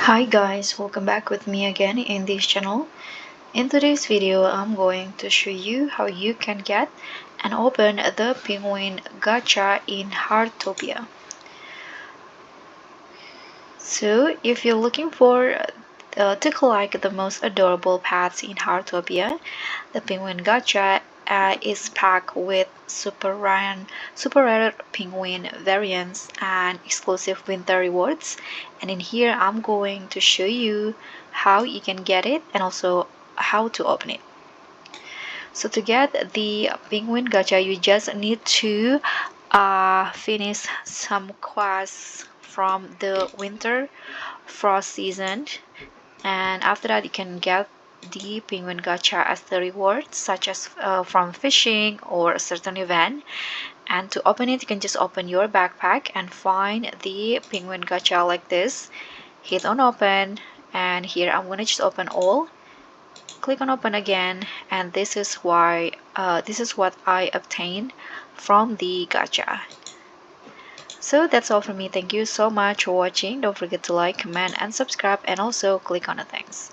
Hi guys, welcome back with me again in this channel. In today's video, I'm going to show you how you can get and open the Penguin Gacha in Heartopia. So if you're looking for to collect the most adorable pets in Heartopia, the Penguin Gacha is packed with super rare penguin variants and exclusive winter rewards. And in here, I'm going to show you how you can get it and also how to open it. So to get the Penguin Gacha, you just need to finish some quests from the winter frost season, and after that you can get the Penguin Gacha as the reward, such as from fishing or a certain event. And to open it, you can just open your backpack and find the Penguin Gacha like this. Hit on open, and here I'm gonna just open all. Click on open again, and this is what I obtained from the gacha. So that's all from me. Thank you so much for watching. Don't forget to like, comment, and subscribe, and also click on the thanks.